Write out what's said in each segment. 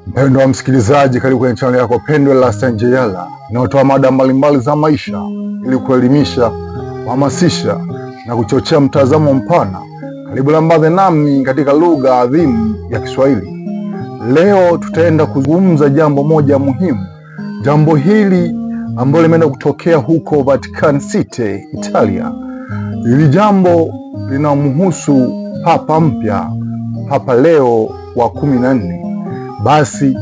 Mpendwa wa msikilizaji, karibu kwenye channel yako pendwa Last Njeyala inayotoa mada mbalimbali za maisha ili kuelimisha, kuhamasisha na kuchochea mtazamo mpana. Karibu lambaze nami katika lugha adhimu ya Kiswahili. Leo tutaenda kuzungumza jambo moja muhimu. Jambo hili ambalo limeenda kutokea huko Vatican City, Italia. Hili jambo linamhusu Papa mpya, Papa Leo wa 14. Basi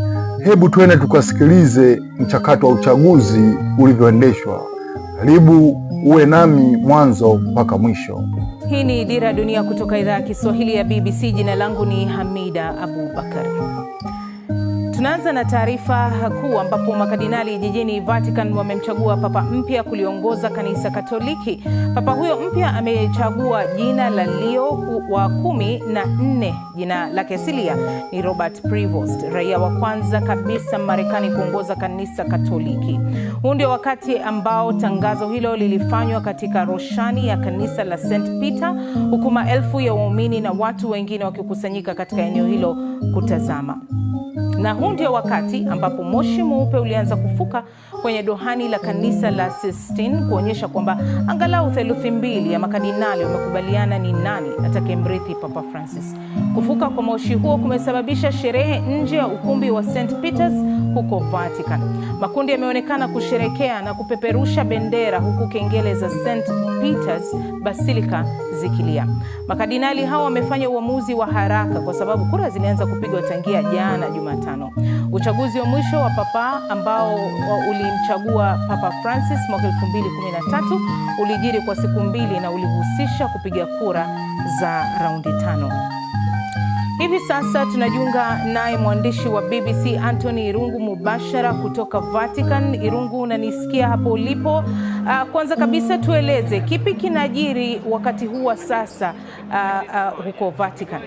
hebu tuende tukasikilize mchakato wa uchaguzi ulivyoendeshwa. Karibu uwe nami mwanzo mpaka mwisho. Hii ni Dira Dunia kutoka idhaa ya Kiswahili ya BBC. Jina langu ni Hamida Abubakar. Tunaanza na taarifa kuu ambapo makardinali jijini Vatican wamemchagua papa mpya kuliongoza kanisa Katoliki. Papa huyo mpya amechagua jina la Leo wa 14. Jina lake asilia ni Robert Prevost, raia wa kwanza kabisa Marekani kuongoza kanisa Katoliki. Huu ndio wakati ambao tangazo hilo lilifanywa katika roshani ya kanisa la St. Peter, huku maelfu ya waumini na watu wengine wakikusanyika katika eneo hilo kutazama. Na huu ndio wakati ambapo moshi mweupe ulianza kufuka kwenye dohani la kanisa la Sistine kuonyesha kwamba angalau theluthi mbili ya makardinali wamekubaliana ni nani atakayemrithi Papa Francis. Kufuka kwa moshi huo kumesababisha sherehe nje ya ukumbi wa St. Peter's huko Vatican. Makundi yameonekana kusherekea na kupeperusha bendera huku kengele za St. Peter's Basilica zikilia. Makardinali hao wamefanya uamuzi wa haraka kwa sababu kura zilianza kupigwa tangia jana Jumatano. Uchaguzi wa mwisho wa papa ambao ulimchagua Papa Francis mwaka 2013 ulijiri kwa siku 2 na ulihusisha kupiga kura za raundi 5. Hivi sasa tunajiunga naye mwandishi wa BBC Anthony Irungu mubashara kutoka Vatican. Irungu, unanisikia hapo ulipo? Kwanza kabisa tueleze kipi kinajiri wakati huu wa sasa huko Vatican?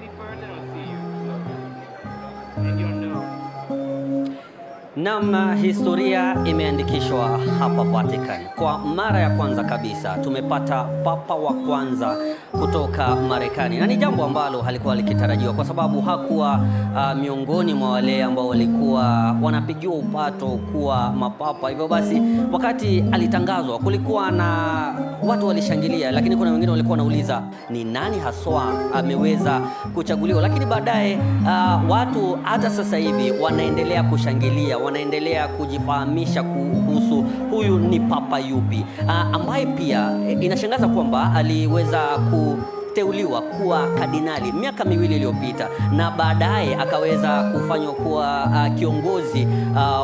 Naam, historia imeandikishwa hapa Vatican. Kwa mara ya kwanza kabisa tumepata papa wa kwanza kutoka Marekani, na ni jambo ambalo halikuwa likitarajiwa kwa sababu hakuwa miongoni mwa wale ambao walikuwa wanapigiwa upato kuwa mapapa. Hivyo basi wakati alitangazwa kulikuwa na watu walishangilia, lakini kuna wengine walikuwa wanauliza ni nani haswa ameweza kuchaguliwa. Lakini baadaye watu hata sasa hivi wanaendelea kushangilia, wanaendelea kujifahamisha kuhusu huyu ni papa yupi, ambaye pia inashangaza kwamba aliweza kuteuliwa kuwa kardinali miaka 2 iliyopita na baadaye akaweza kufanywa kuwa kiongozi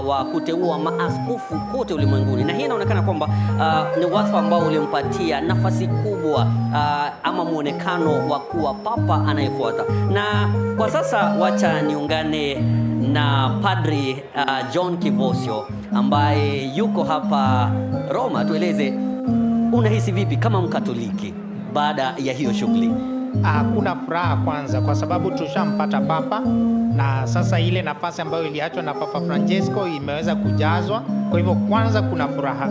wa kuteua maaskofu kote ulimwenguni, na hii inaonekana kwamba ni wadhifa ambao ulimpatia nafasi kubwa ama muonekano wa kuwa papa anayefuata. Na kwa sasa wacha niungane na Padri John Kivosio ambaye yuko hapa Roma. Tueleze, unahisi vipi kama Mkatoliki baada ya hiyo shughuli? Kuna furaha kwanza kwa sababu tushampata papa, na sasa ile nafasi ambayo iliachwa na Papa Francesco imeweza kujazwa. Kwa hivyo kwanza kuna furaha.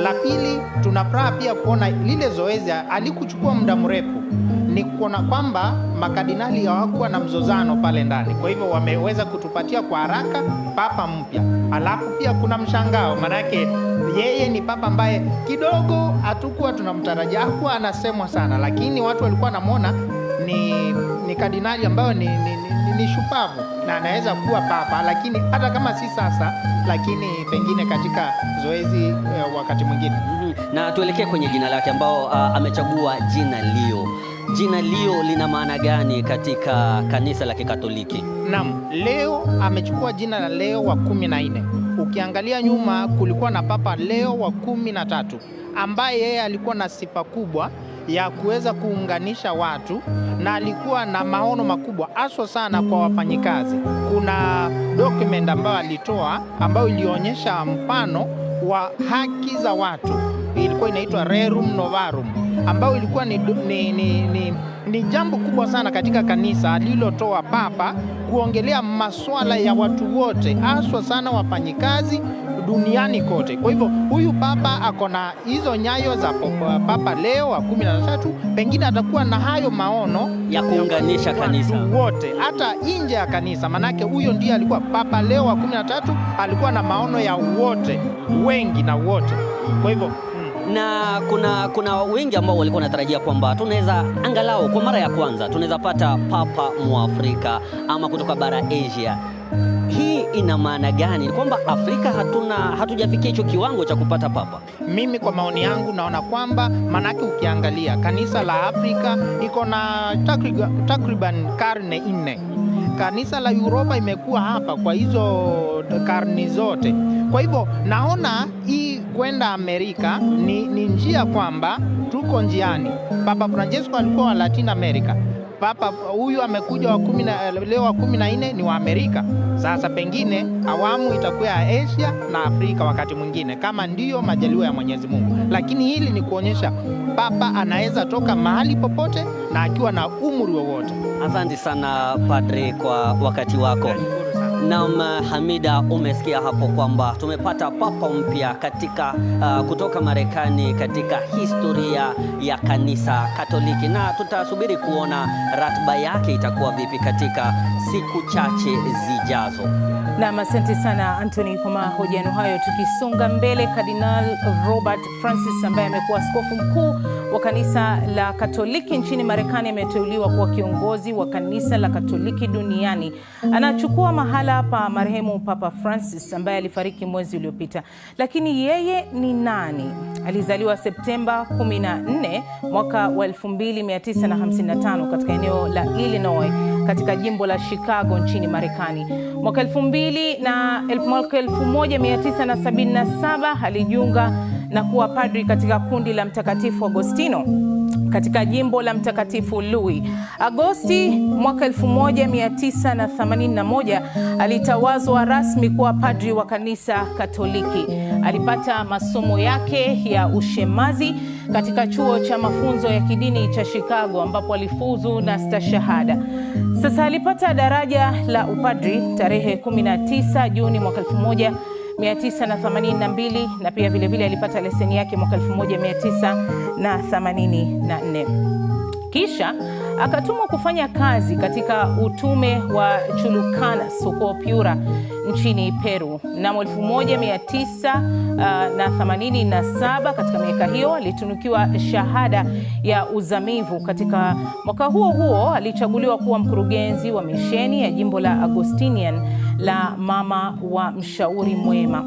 La pili, tuna furaha pia kuona lile zoezi alikuchukua muda mrefu. Ni kuona kwamba makardinali hawakuwa na mzozano pale ndani. Kwa hivyo wameweza kutupatia kwa haraka papa mpya. Alafu pia kuna mshangao, manake yeye ni papa ambaye kidogo hatukuwa tunamtarajia. Hakuwa anasemwa sana, lakini watu walikuwa wanamuona ni kardinali ambayo ni shupavu na anaweza kuwa papa, lakini hata kama si sasa, lakini pengine katika zoezi wakati mwingine. Na tuelekee kwenye jina lake ambao amechagua jina Leo. Jina Leo lina maana gani katika kanisa la Kikatoliki? Naam, Leo amechukua jina la Leo wa 14. Ukiangalia nyuma kulikuwa na Papa Leo wa 13 ambaye yeye alikuwa na sifa kubwa ya kuweza kuunganisha watu na alikuwa na maono makubwa haswa sana kwa wafanyikazi. Kuna document ambayo alitoa ambayo ilionyesha mfano wa haki za watu, ilikuwa inaitwa Rerum Novarum, ambayo ilikuwa ni jambo kubwa sana katika kanisa alilotoa papa kuongelea masuala ya watu wote, haswa sana wafanyikazi duniani kote. Kwa hivyo huyu papa akona hizo nyayo za Papa Leo wa 13, pengine atakuwa na hayo maono ya kuunganisha kanisa wote, hata nje ya kanisa. Manake huyo ndiye alikuwa Papa Leo wa 13, alikuwa na maono ya wote, wengi na wote. Kwa hivyo na kuna wengi ambao walikuwa wanatarajia kwamba tunaweza angalau kwa mara ya kwanza tunaweza pata papa Mwafrika ama kutoka bara Asia. Hii ina maana gani? Kwamba Afrika hatujafikia hicho kiwango cha kupata papa? Mimi kwa maoni yangu naona kwamba, manake ukiangalia kanisa la Afrika iko na takriban karne 4. Kanisa la Europa imekuwa hapa kwa hizo karne zote. Kwa hivyo naona hii kwenda Amerika ni njia kwamba tuko njiani. Papa Francesco alikuwa wa Latin America. Papa huyu amekuja Leo wa 14 ni wa Amerika. Sasa pengine awamu itakuwa ya Asia na Afrika wakati mwingine, kama ndiyo majaliwa ya Mwenyezi Mungu. Lakini hili ni kuonyesha papa anaweza toka mahali popote na akiwa na umri wowote. Asante sana Padre kwa wakati wako. Naam, Hamida, umesikia hapo kwamba tumepata papa mpya katika kutoka Marekani katika historia ya kanisa Katoliki, na tutasubiri kuona ratiba yake itakuwa vipi katika siku chache zijazo. Na asante sana Anthony kwa mahojiano hayo. Tukisonga mbele, Kardinal Robert Francis ambaye amekuwa askofu mkuu wa kanisa la Katoliki nchini Marekani ameteuliwa kuwa kiongozi wa kanisa la Katoliki duniani. Anachukua mahala pa marehemu Papa Francis ambaye alifariki mwezi uliopita. Lakini yeye ni nani? Alizaliwa Septemba 14 mwaka wa 1955 katika eneo la Illinois katika jimbo la Chicago nchini Marekani. Mwaka 1977 alijiunga na kuwa padri katika kundi la Mtakatifu Agostino katika jimbo la Mtakatifu Louis. Agosti mwaka 1981 alitawazwa rasmi kuwa padri wa kanisa Katoliki. Alipata masomo yake ya ushemazi katika chuo cha mafunzo ya kidini cha Chicago ambapo alifuzu na stashahada. Sasa alipata daraja la upadri tarehe 19 Juni mwaka 1982 na pia vile alipata leseni yake mwaka 1984. Kisha akatumwa kufanya kazi katika utume wa Chulucanas huko Piura nchini Peru. Na 1987 katika miaka hiyo alitunukiwa shahada ya uzamivu. Katika mwaka huo alichaguliwa kuwa mkurugenzi wa misheni ya jimbo la Agostinian la Mama wa Mshauri Mwema.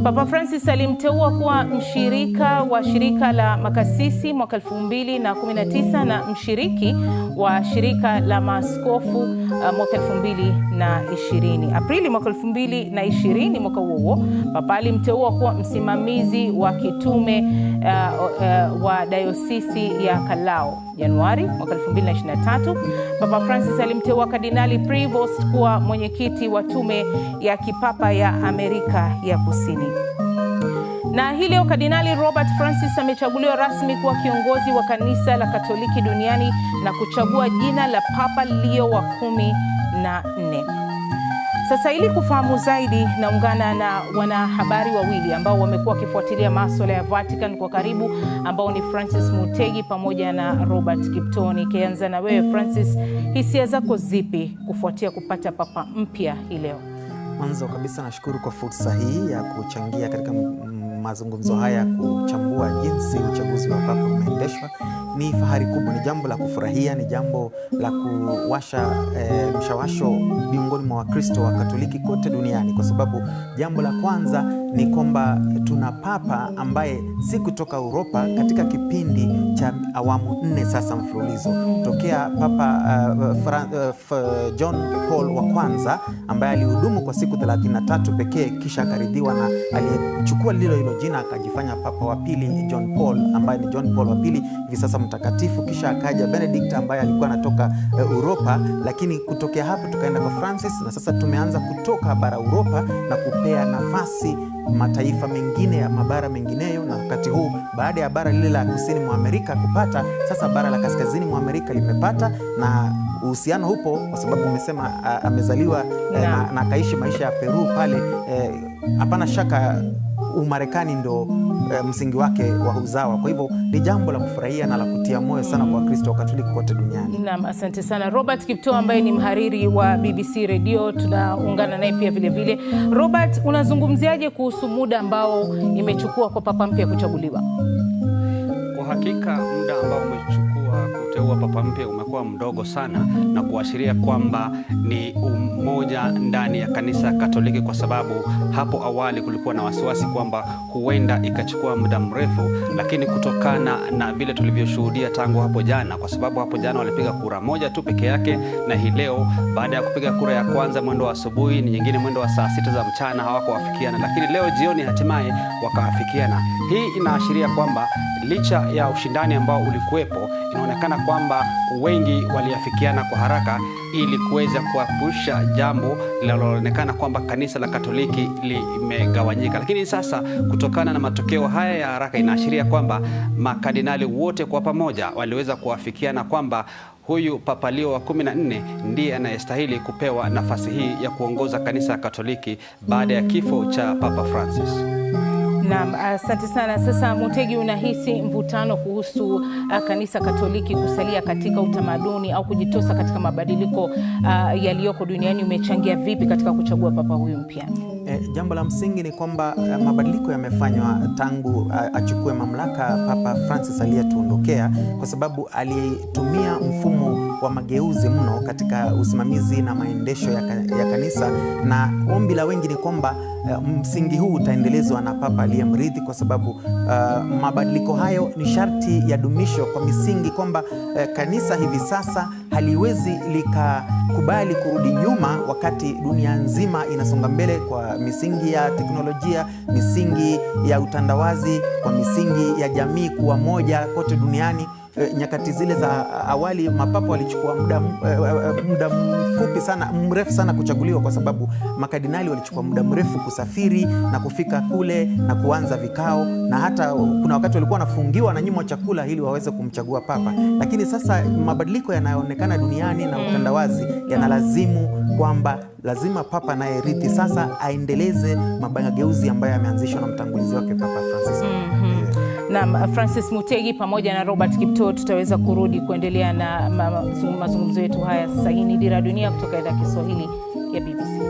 Papa Francis alimteua kuwa mshirika wa shirika la makasisi mwaka 2019 na mshiriki wa shirika la maaskofu mwaka 2020. Aprili mwaka 2020 mwaka huo Papa alimteua kuwa msimamizi wa kitume wa dayosisi ya Callao. Januari mwaka 2023 Papa Francis alimteua Kardinali Prevost kuwa mwenyekiti wa tume ya kipapa ya Amerika ya Kusini. Na hii leo Kardinali Robert Francis amechaguliwa rasmi kuwa kiongozi wa kanisa la Katoliki duniani na kuchagua jina la Papa Leo wa 14. Sasa ili kufahamu zaidi, naungana na wanahabari wawili ambao wamekuwa wakifuatilia masuala ya Vatican kwa karibu, ambao ni Francis Mutegi pamoja na Robert Kiptoni. Kianza na wewe Francis, hisia zako zipi kufuatia kupata papa mpya hii leo? Mwanzo kabisa nashukuru kwa fursa hii ya kuchangia katika mazungumzo haya, kuchambua jinsi uchaguzi wa papa umeendeshwa. Ni fahari kubwa, ni jambo la kufurahia, ni jambo la kuwasha mshawasho miongoni mwa Wakristo wa Katoliki kote duniani, kwa sababu jambo la kwanza ni kwamba tuna papa ambaye si kutoka Europa katika kipindi cha awamu 4 sasa mfululizo, tokea Papa John Paul wa kwanza ambaye alihudumu kwa siku 33 pekee, kisha akaridhiwa na aliyechukua hilo jina akajifanya papa wa pili, John Paul, ambaye ni John Paul wa pili hivi sasa mtakatifu. Kisha akaja Benedict ambaye alikuwa anatoka Europa, lakini kutokea hapo tukaenda kwa Francis, na sasa tumeanza kutoka bara Europa na kupea nafasi mataifa mengine ya mabara mengineyo. Na wakati huu baada ya bara lile la kusini mwa Amerika kupata, sasa bara la kaskazini mwa Amerika limepata, na uhusiano upo kwa sababu umesema amezaliwa na akaishi maisha ya Peru pale. Hapana shaka Umarekani ndo msingi wake wa uzawa. Kwa hivyo ni jambo la kufurahia na la kutia moyo sana kwa Wakristo wa Katoliki kote duniani. Naam, asante sana Robert Kiptoo ambaye ni mhariri wa BBC Radio, tunaungana naye pia vile vile. Robert, unazungumziaje kuhusu muda ambao imechukua kwa papa mpya kuchaguliwa? Kwa hakika muda ambao umechukua kuteua papa mpya umekuwa mdogo sana, na kuashiria kwamba ni umoja ndani ya kanisa Katoliki, kwa sababu hapo awali kulikuwa na wasiwasi kwamba huenda ikachukua muda mrefu, lakini kutokana na vile tulivyoshuhudia tangu hapo jana, kwa sababu hapo jana walipiga kura moja tu peke yake, na hii leo baada ya kupiga kura ya kwanza mwendo wa asubuhi, ni nyingine mwendo wa saa 6 za mchana, hawakuafikiana, lakini leo jioni hatimaye wakaafikiana. Hii inaashiria kwamba licha ya ushindani ambao ulikuwepo, inaonekana kwamba wengi waliafikiana kwa haraka ili kuweza kuepusha jambo linaloonekana kwamba kanisa la Katoliki limegawanyika. Lakini sasa kutokana na matokeo haya ya haraka, inaashiria kwamba makardinali wote kwa pamoja waliweza kuafikiana kwamba huyu Papa Leo wa 14 ndiye anayestahili kupewa nafasi hii ya kuongoza kanisa Katoliki baada ya kifo cha Papa Francis. Naam, asante sana. Sasa Mutegi, unahisi mvutano kuhusu kanisa Katoliki kusalia katika utamaduni au kujitosa katika mabadiliko yaliyoko duniani umechangia vipi katika kuchagua papa huyu mpya? Jambo la msingi ni kwamba mabadiliko yamefanywa tangu achukue mamlaka Papa Francis aliyetuondokea, kwa sababu alitumia mfumo wa mageuzi mno katika usimamizi na maendesho ya kanisa, na ombi la wengi ni kwamba msingi huu utaendelezwa na papa aliyemrithi, kwa sababu mabadiliko hayo ni sharti ya dumisho kwa misingi kwamba kanisa hivi sasa haliwezi likakubali kurudi nyuma wakati dunia nzima inasonga mbele kwa misingi ya teknolojia, misingi ya utandawazi, kwa misingi ya jamii kuwa moja kote duniani. Nyakati zile za awali mapapa walichukua muda mfupi sana, mrefu sana kuchaguliwa, kwa sababu makardinali walichukua muda mrefu kusafiri na kufika kule na kuanza vikao, na hata kuna wakati walikuwa wanafungiwa na nyimwa chakula ili waweze kumchagua papa. Lakini sasa mabadiliko yanayoonekana duniani na utandawazi yanalazimu kwamba lazima papa naye rithi sasa aendeleze mageuzi ambayo yameanzishwa na mtangulizi wake Papa Francis. Na Francis Mutegi pamoja na Robert Kiptoo tutaweza kurudi kuendelea na mazungumzo yetu haya. Sasa hii ni Dira Dunia kutoka idhaa ya Kiswahili ya BBC.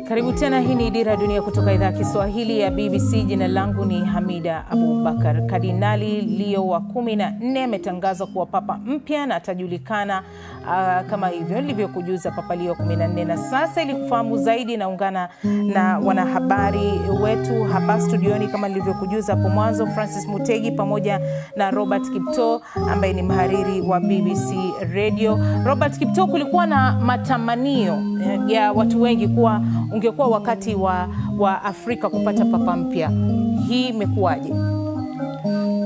Karibu tena, hii ni Dira Dunia kutoka idhaa ya Kiswahili ya BBC. Jina langu ni Hamida Abubakar. Kardinali Leo wa 14 ametangazwa kuwa papa mpya na atajulikana kama hivyo nilivyokujuza, Papa Leo 14. Na sasa ili kufahamu zaidi, naungana na wanahabari wetu hapa studioni kama nilivyokujuza hapo mwanzo, Francis Mutegi pamoja na Robert Kipto ambaye ni mhariri wa BBC Radio. Robert Kipto, kulikuwa na matamanio ya watu wengi kuwa ungekuwa wakati wa Afrika kupata papa mpya. Hii imekuwaje?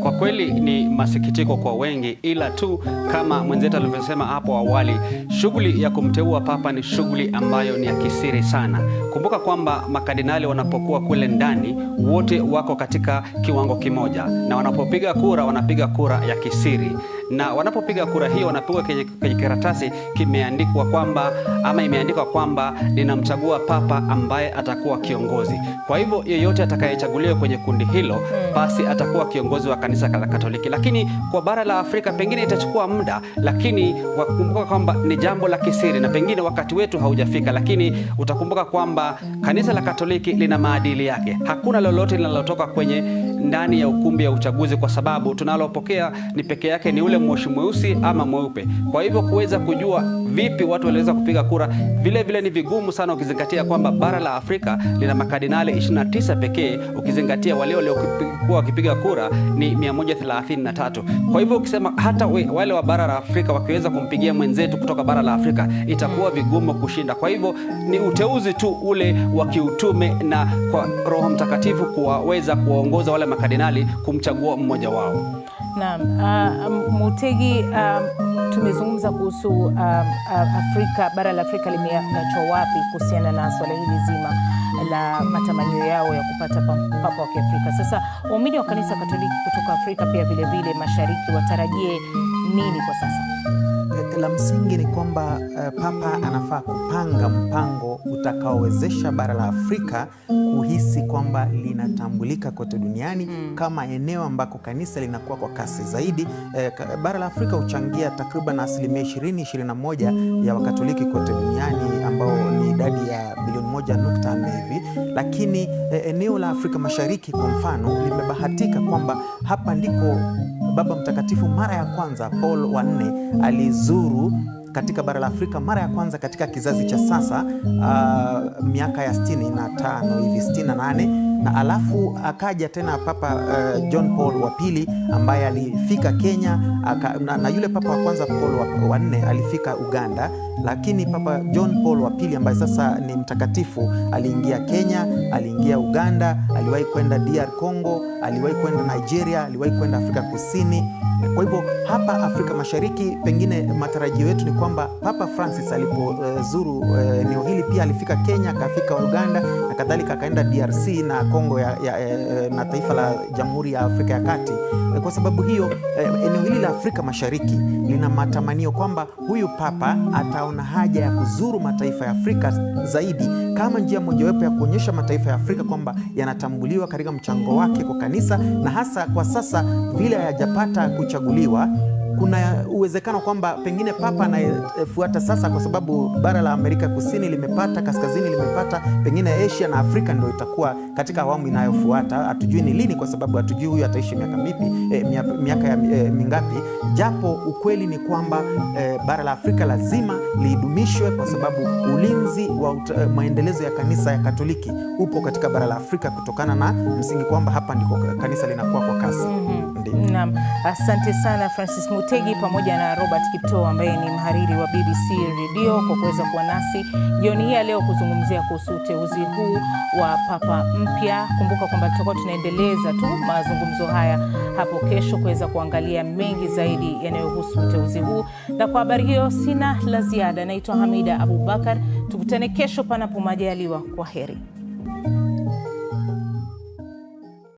Kwa kweli ni masikitiko kwa wengi, ila tu kama mwenzetu alivyosema hapo awali, shughuli ya kumteua papa ni shughuli ambayo ni ya kisiri sana. Kumbuka kwamba makardinali wanapokuwa kule ndani wote wako katika kiwango kimoja, na wanapopiga kura wanapiga kura ya kisiri, na wanapopiga kura hiyo wanapiga kwenye karatasi kimeandikwa kwamba ama imeandikwa kwamba ninamchagua papa ambaye atakuwa kiongozi. Kwa hivyo yeyote atakayechaguliwa kwenye kundi hilo basi atakuwa kiongozi wa kanisa la Katoliki. Lakini kwa bara la Afrika pengine itachukua muda, lakini wakumbuka kwamba ni jambo la kisiri na pengine wakati wetu haujafika, lakini utakumbuka kwamba kanisa la Katoliki lina maadili yake. Hakuna lolote linalotoka kwenye ndani ya ukumbi ya uchaguzi, kwa sababu tunalopokea ni peke yake ni ule moshi mweusi ama mweupe. Kwa hivyo kuweza kujua vipi watu waliweza kupiga kura vile vile ni vigumu sana, ukizingatia kwamba bara la Afrika lina makardinali 29 pekee, ukizingatia wale waliokuwa wakipiga kura ni 133. Kwa hivyo ukisema hata wale wa bara la Afrika wakiweza kumpigia mwenzetu kutoka bara la Afrika itakuwa vigumu kushinda. Kwa hivyo ni uteuzi tu ule wa kiutume na kwa Roho Mtakatifu kuweza kuwaongoza wale makardinali kumchagua mmoja wao. Naam, Mutegi, tumezungumza kuhusu Afrika, bara la Afrika limeachwa wapi kuhusiana na swala hili zima la matamanio yao ya kupata papa wa Kiafrika. Sasa waumini wa kanisa Katoliki kutoka Afrika pia vile mashariki watarajie nini kwa sasa? La msingi ni kwamba papa anafaa kupanga mpango utakaowezesha bara la Afrika kuhisi kwamba linatambulika kote duniani kama eneo ambako kanisa linakuwa kwa kasi zaidi. Bara la Afrika huchangia takriban asilimia 20-21 ya Wakatoliki kote duniani, ambao ni idadi ya bilioni 1.4 hivi, lakini eneo la Afrika Mashariki kwa mfano limebahatika kwamba hapa ndiko Baba Mtakatifu mara ya kwanza Paul wa 4 alizuru katika bara la Afrika mara ya kwanza katika kizazi cha sasa, miaka ya 65 hivi 68, na alafu akaja tena Papa John Paul wa pili ambaye alifika Kenya, na yule Papa wa kwanza Paul wa 4 alifika Uganda, lakini Papa John Paul wa pili ambaye sasa ni mtakatifu aliingia Kenya, aliingia Uganda, aliwahi kwenda DR Congo, aliwahi kwenda Nigeria, aliwahi kwenda Afrika Kusini. Kwa hivyo hapa Afrika Mashariki pengine matarajio yetu ni kwamba Papa Francis alipozuru eneo hili pia alifika Kenya, akafika Uganda na kadhalika, akaenda DRC na Kongo na taifa la Jamhuri ya Afrika ya Kati. Kwa sababu hiyo eneo hili la Afrika Mashariki lina matamanio kwamba huyu papa ataona haja ya kuzuru mataifa ya Afrika zaidi kama njia mojawapo ya kuonyesha mataifa ya Afrika kwamba yanatambuliwa katika mchango wake kwa kanisa, na hasa kwa sasa vile hayajapata kuchaguliwa, kuna uwezekano kwamba pengine papa anayefuata sasa, kwa sababu bara la Amerika Kusini limepata, Kaskazini limepata, pengine Asia na Afrika ndio itakuwa katika awamu inayofuata. Hatujui ni lini, kwa sababu hatujui huyu ataishi miaka mingapi, japo ukweli ni kwamba bara la Afrika lazima liidumishwe, kwa sababu ulinzi wa maendelezo ya kanisa ya Katoliki upo katika bara la Afrika kutokana na msingi kwamba hapa ndiko kanisa linakuwa kwa kasi. Naam, asante sana Francis Mutegi pamoja na Robert Kiptoo ambaye ni mhariri wa BBC Radio kwa kuweza kuwa nasi jioni hii leo kuzungumzia kuhusu uteuzi huu wa papa mpya. Kumbuka kwamba tutakuwa tunaendeleza tu mazungumzo haya hapo kesho kuweza kuangalia mengi zaidi yanayohusu uteuzi huu. Na kwa habari hiyo sina la ziada. Naitwa Hamida Abubakar. Tukutane kesho panapo majaliwa. Kwa heri.